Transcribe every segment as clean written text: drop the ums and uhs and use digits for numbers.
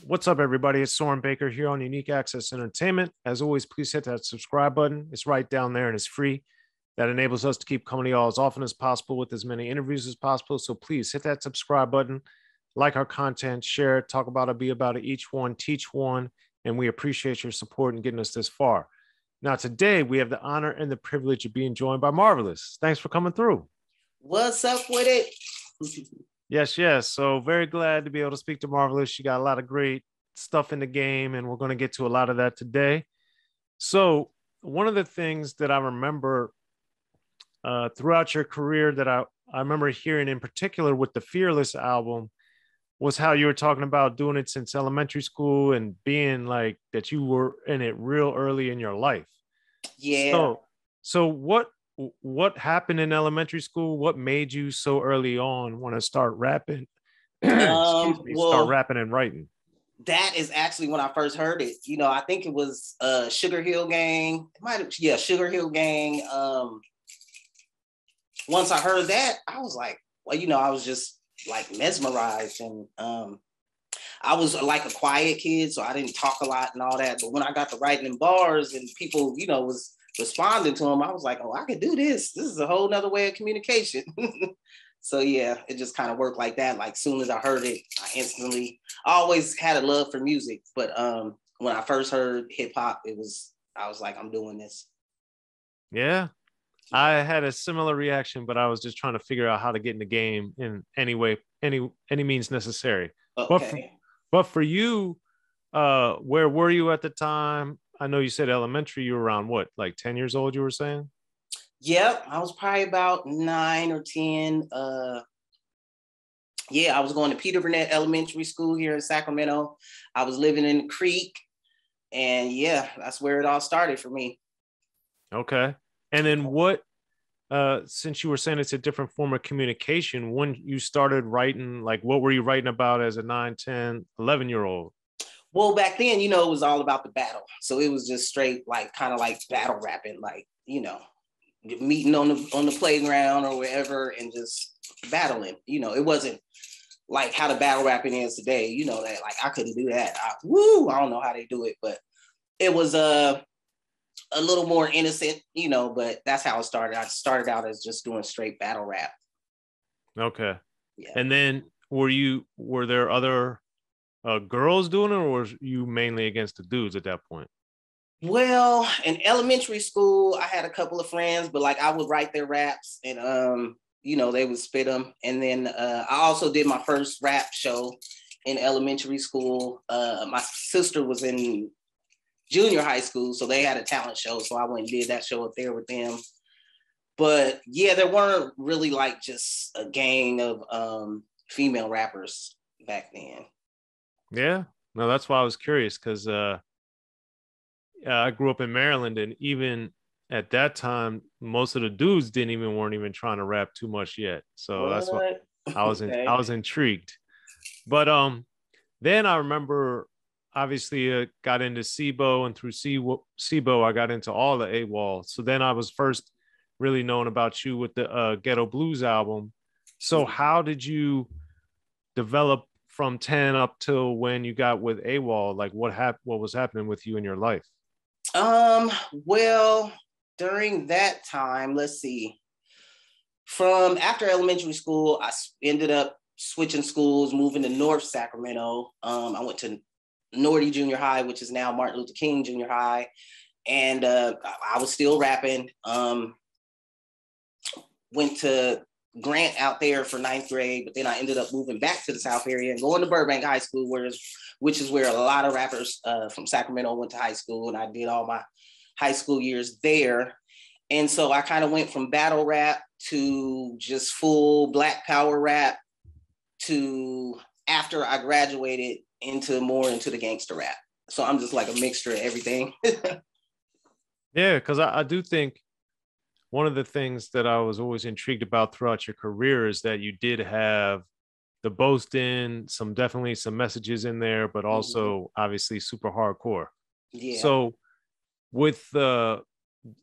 What's up, everybody? It's Soren Baker here on Unique Access Entertainment. As always, please hit that subscribe button. It's right down there and it's free. That enables us to keep coming to y'all as often as possible with as many interviews as possible. So please hit that subscribe button, like our content, share it, talk about it, be about it, each one, teach one. And we appreciate your support in getting us this far. Now, today we have the honor and the privilege of being joined by Marvaless. Thanks for coming through. What's up with it? Yes. So very glad to be able to speak to Marvaless. She got a lot of great stuff in the game, and we're going to get to a lot of that today. So one of the things that I remember throughout your career that I remember hearing in particular with the Fearless album was how you were talking about doing it since elementary school and being like that you were in it real early in your life. Yeah. So what happened in elementary school? What made you so early on want to start rapping? Start rapping and writing. That is actually when I first heard it. You know, I think it was Sugar Hill Gang. Sugar Hill Gang. Once I heard that, I was like, well, you know, I was just like mesmerized, and I was like a quiet kid, so I didn't talk a lot and all that. But when I got to writing in bars and people, you know, was responding to them, I was like, oh, I could do this. This is a whole nother way of communication. So yeah, it just kind of worked like that. Like soon as I heard it, I always had a love for music. But when I first heard hip hop, I was like, I'm doing this. Yeah. I had a similar reaction, but I was just trying to figure out how to get in the game in any way, any means necessary. Okay. But for you, where were you at the time? I know you said elementary, you were around what, like 10 years old, you were saying? Yep, I was probably about 9 or 10. I was going to Peter Burnett Elementary School here in Sacramento. I was living in the Creek, and yeah, that's where it all started for me. Okay. And then what, since you were saying it's a different form of communication, when you started writing, like what were you writing about as a 9, 10, 11-year-old? Well, back then, you know, it was all about the battle. So it was just straight, like, kind of like battle rapping, like, you know, meeting on the playground or wherever and just battling. You know, it wasn't like how the battle rapping is today. You know, that like I couldn't do that. I don't know how they do it, but it was a little more innocent, you know, but that's how it started. I started out as just doing straight battle rap. Okay. Yeah. And then were there other girls doing it, or were you mainly against the dudes at that point? Well, in elementary school, I had a couple of friends, but like I would write their raps and you know, they would spit them. And then I also did my first rap show in elementary school. My sister was in junior high school, so they had a talent show. So I went and did that show up there with them. But yeah, there weren't really like just a gang of female rappers back then. Yeah, no, that's why I was curious, because I grew up in Maryland, and even at that time, most of the dudes weren't even trying to rap too much yet. So What? that's what I was Okay. I was intrigued. But then I remember, obviously, got into Sibo, and through Sibo, I got into all the Awol. So then I was first really known about you with the Ghetto Blues album. So how did you develop from 10 up till when you got with Awol? Like what was happening with you in your life? Well, during that time, let's see. From after elementary school, I ended up switching schools, moving to North Sacramento. I went to Nordy Junior High, which is now Martin Luther King Junior High. And I was still rapping. Went to Grant out there for 9th grade, but then I ended up moving back to the South area and going to Burbank High School, which is where a lot of rappers from Sacramento went to high school, and I did all my high school years there. And so I kind of went from battle rap to just full Black Power rap to, after I graduated, into the gangster rap. So I'm just like a mixture of everything. Yeah, because I do think one of the things that I was always intrigued about throughout your career is that you did have the boasting, definitely some messages in there, but also obviously super hardcore. Yeah. So with the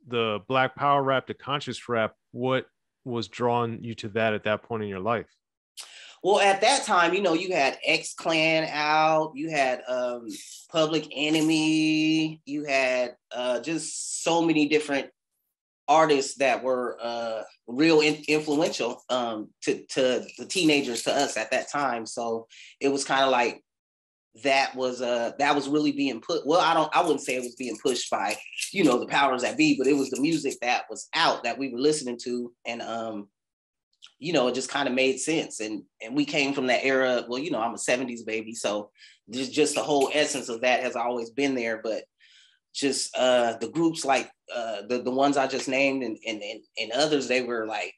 Black Power rap, the conscious rap, what was drawing you to that at that point in your life? Well, at that time, you know, you had X Clan out, you had Public Enemy, you had just so many different artists that were real influential to the teenagers, to us at that time. So it was kind of like that was really being put. Well, I wouldn't say it was being pushed by, you know, the powers that be, but it was the music that was out that we were listening to, and you know, it just kind of made sense. And we came from that era. Well, you know, I'm a 70s baby, so just the whole essence of that has always been there. But just the groups like the ones I just named and others, they were like,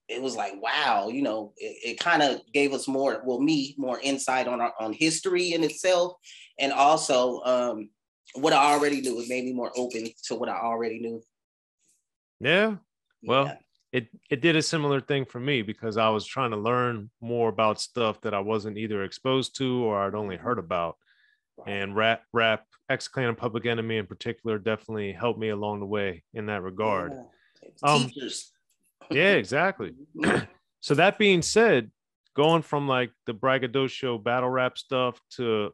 it was like, wow, you know, it kind of gave us more, well, me, more insight on history in itself. And also what I already knew. It made me more open to what I already knew. Yeah. Well, Yeah. it did a similar thing for me because I was trying to learn more about stuff that I wasn't either exposed to or I'd only heard about. Right. And rap, X Clan and Public Enemy in particular definitely helped me along the way in that regard. Yeah. Teachers. Yeah, exactly. So that being said, going from like the braggadocio battle rap stuff to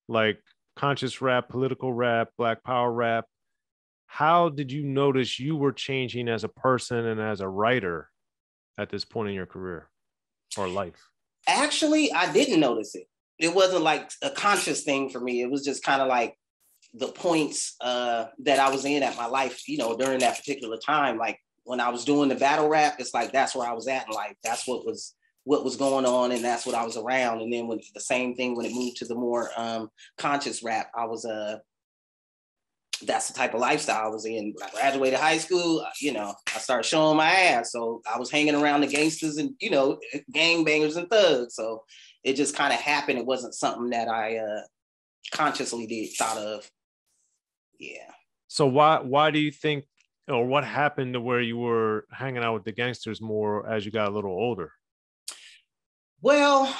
like conscious rap, political rap, Black Power rap, how did you notice you were changing as a person and as a writer at this point in your career or life? Actually, I didn't notice it. It wasn't like a conscious thing for me. It was just kind of like the points that I was in at my life, you know, during that particular time. Like when I was doing the battle rap, it's like that's where I was at in life. That's what was going on, and that's what I was around. And then when the same thing when it moved to the more conscious rap, I was that's the type of lifestyle I was in. When I graduated high school, you know, I started showing my ass. So I was hanging around the gangsters and, you know, gangbangers and thugs. So it just kind of happened. It wasn't something that I consciously thought of. Yeah. So why do you think, or what happened to where you were hanging out with the gangsters more as you got a little older? Well,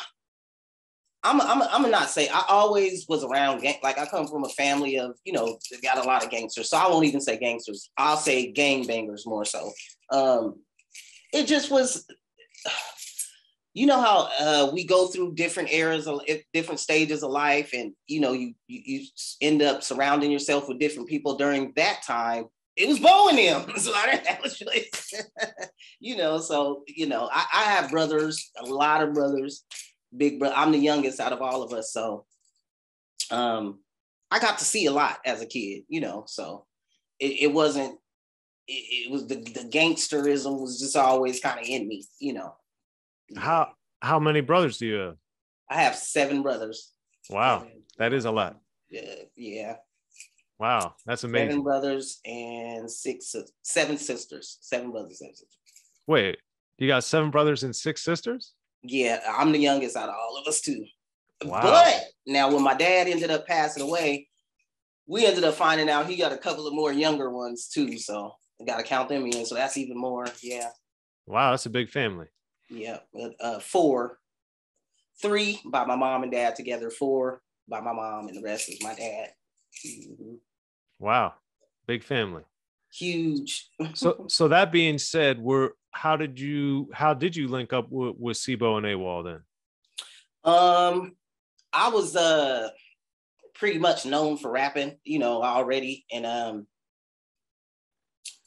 I'm gonna not say I always was around like I come from a family of, you know, they got a lot of gangsters. So I won't even say gangsters. I'll say gangbangers more so. It just was, you know how we go through different eras of different stages of life, and you know you end up surrounding yourself with different people during that time. It was Bo and them. So that was really, you know, so, you know, I have brothers, a lot of brothers, big brother. I'm the youngest out of all of us. So I got to see a lot as a kid, you know, so it wasn't, it was the gangsterism was just always kind of in me, you know. How many brothers do you have? I have 7 brothers. Wow. That is a lot. Yeah. Wow, that's amazing. 7 brothers and 7 sisters. 7 brothers, 7 sisters. Wait, you got 7 brothers and 6 sisters? Yeah, I'm the youngest out of all of us too. Wow. But now when my dad ended up passing away, we ended up finding out he got a couple of more younger ones too. So I got to count them in. So that's even more. Yeah. Wow, that's a big family. Yeah. 4, 3 by my mom and dad together, 4 by my mom, and the rest is my dad. Mm-hmm. Wow, big family. Huge. So that being said, how did you link up with Sibo and Awol then? I was pretty much known for rapping, you know, already, and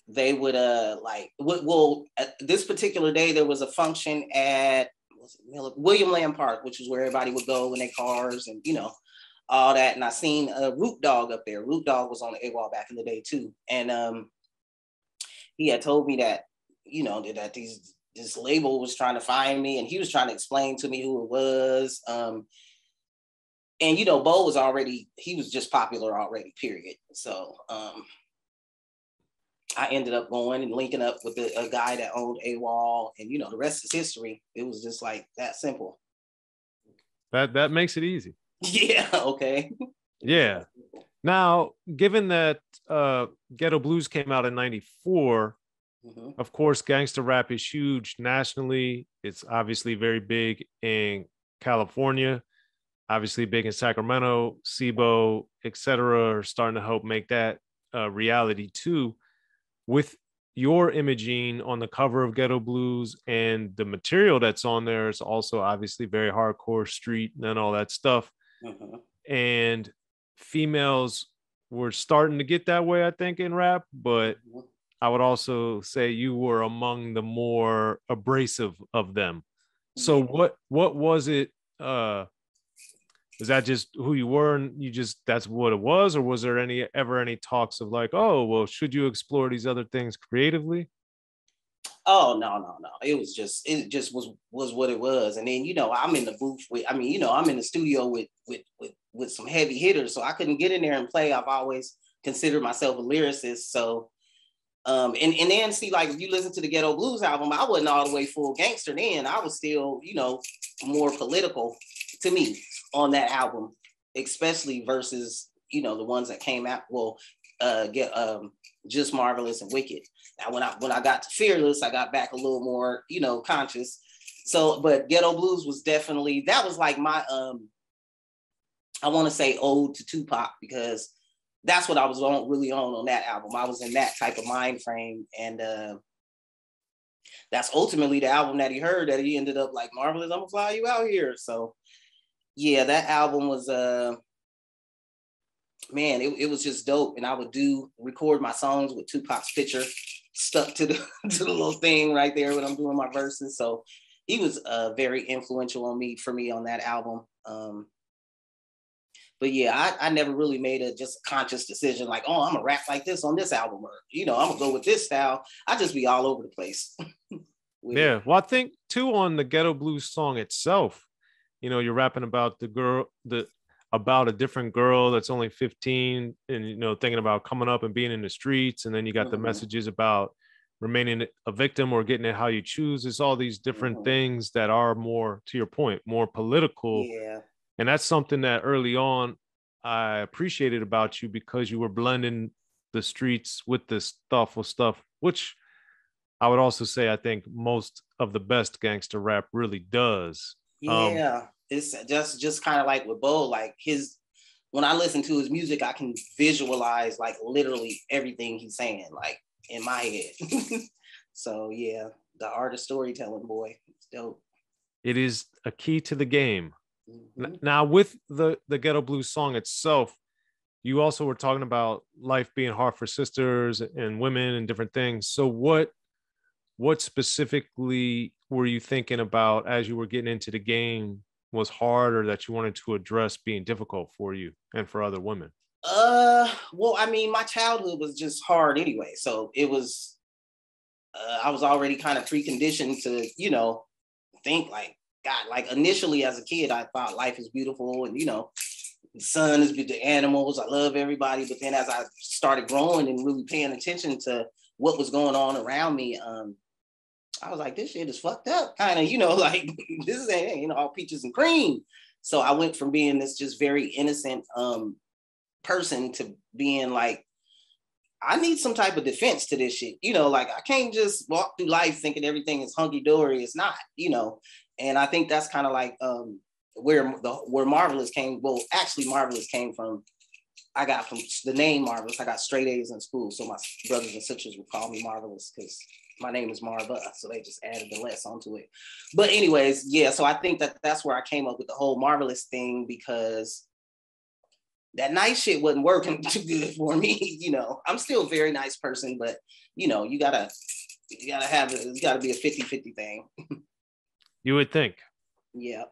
they would this particular day there was a function at William Land Park, which is where everybody would go in their cars and, you know, all that. And I seen a Root Dog up there. Root Dog was on the AWOL back in the day too. And he had told me that, you know, that this label was trying to find me, and he was trying to explain to me who it was. And, you know, Bo was he was just popular already, period. So I ended up going and linking up with a guy that owned AWOL, and, you know, the rest is history. It was just like that simple. That makes it easy. Yeah. Okay. Yeah. Now, given that Ghetto Blues came out in '94, mm-hmm. Of course, gangster rap is huge nationally. It's obviously very big in California, obviously big in Sacramento. Sibo, etc., are starting to help make that reality too. With your imaging on the cover of Ghetto Blues and the material that's on there is also obviously very hardcore street and all that stuff. Mm-hmm. And females were starting to get that way, I think, in rap, but Mm-hmm. I would also say you were among the more abrasive of them. So Yeah. what was it? Was that just who you were and you just that's what it was, or was there any talks of like, oh well, should you explore these other things creatively? Oh no. It just was what it was. And then I'm in the booth with. I mean, I'm in the studio with some heavy hitters, so I couldn't get in there and play. I've always considered myself a lyricist, so. And then see, like, if you listen to the Ghetto Blues album, I wasn't all the way full gangster then. I was still, more political to me on that album, especially versus, the ones that came out. Well, get Just Marvaless and Wicked. Now, when I got to Fearless, I got back a little more, conscious. So, but Ghetto Blues was definitely, that was like my, I want to say ode to Tupac, because that's what I was really on that album. I was in that type of mind frame. And that's ultimately the album that he heard, that he ended up like, Marvelous, I'm gonna fly you out here. So yeah, that album was, man, it was just dope. And I would record my songs with Tupac's picture stuck to the, to the little thing right there when I'm doing my verses. So he was very influential for me on that album. But yeah, I never really made just a conscious decision like, oh, I'm gonna rap like this on this album, or I'm gonna go with this style. I just be all over the place. Yeah, well, I think too on the Ghetto Blues song itself, you're rapping about about a different girl that's only 15 and thinking about coming up and being in the streets, and then you got the messages about remaining a victim or getting it how you choose. It's all these different things that are more, to your point, more political. Yeah. And that's something that early on I appreciated about you, because you were blending the streets with this thoughtful stuff, which I would also say I think most of the best gangster rap really does. Yeah. It's just kind of like with Bo, like when I listen to his music, I can visualize like literally everything he's saying, like in my head. So yeah, the art of storytelling, boy, it's dope. It is a key to the game. Mm-hmm. Now, with the Ghetto Blues song itself, you also were talking about life being hard for sisters and women and different things. So what specifically were you thinking about as you were getting into the game was hard, or that you wanted to address being difficult for you and for other women? Well, I mean, my childhood was just hard anyway. So it was, I was already kind of preconditioned to, think like, God, like initially as a kid, I thought life is beautiful and, the sun is the animals. I love everybody. But then as I started growing and really paying attention to what was going on around me, I was like, this shit is fucked up. Kind of, like this is, all peaches and cream. So I went from being this just very innocent person to being like, I need some type of defense to this shit. Like I can't just walk through life thinking everything is hunky dory. It's not, And I think that's kind of like where Marvelous came. Well, actually, Marvelous came from. I got from the name Marvelous. I got straight A's in school, so my brothers and sisters would call me Marvelous because my name is Marva, so they just added the less onto it. But anyways, yeah. So I think that's where I came up with the whole Marvelous thing, because that nice shit wasn't working too good for me. I'm still a very nice person, but you gotta be a 50-50 thing. You would think. Yeah.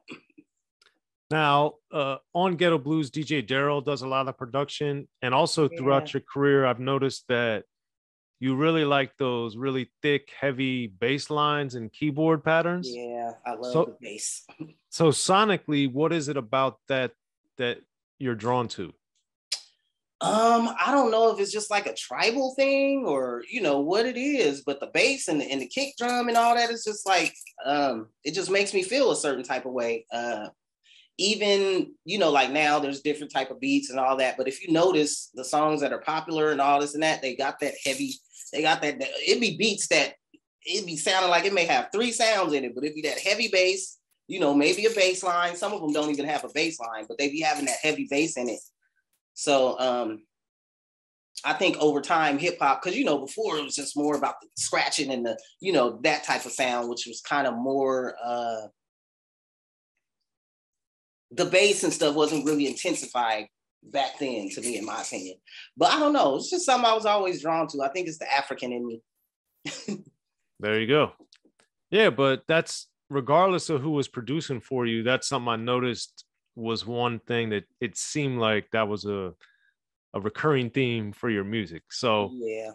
Now, on Ghetto Blues, DJ Daryl does a lot of production, and also throughout your career, I've noticed that you really like those really thick, heavy bass lines and keyboard patterns. Yeah, I love the bass. So sonically, what is it about that you're drawn to? I don't know if it's just like a tribal thing or what it is, but the bass and the kick drum and all that is just like it just makes me feel a certain type of way. Even like now there's different type of beats and all that, but if you notice the songs that are popular and all this and that, they got that heavy, it'd be beats that it'd be sounding like it may have 3 sounds in it, but it'd be that heavy bass, maybe a bass line. Some of them don't even have a bass line, but they be having that heavy bass in it. So I think over time, hip hop, because before it was just more about the scratching and the that type of sound, which was kind of more the bass and stuff wasn't really intensified back then, to me, in my opinion. But I don't know, it's just something I was always drawn to. I think it's the African in me. There you go. Yeah, but that's regardless of who was producing for you. That's something I noticed was one thing that it seemed like that was a recurring theme for your music. So Yeah.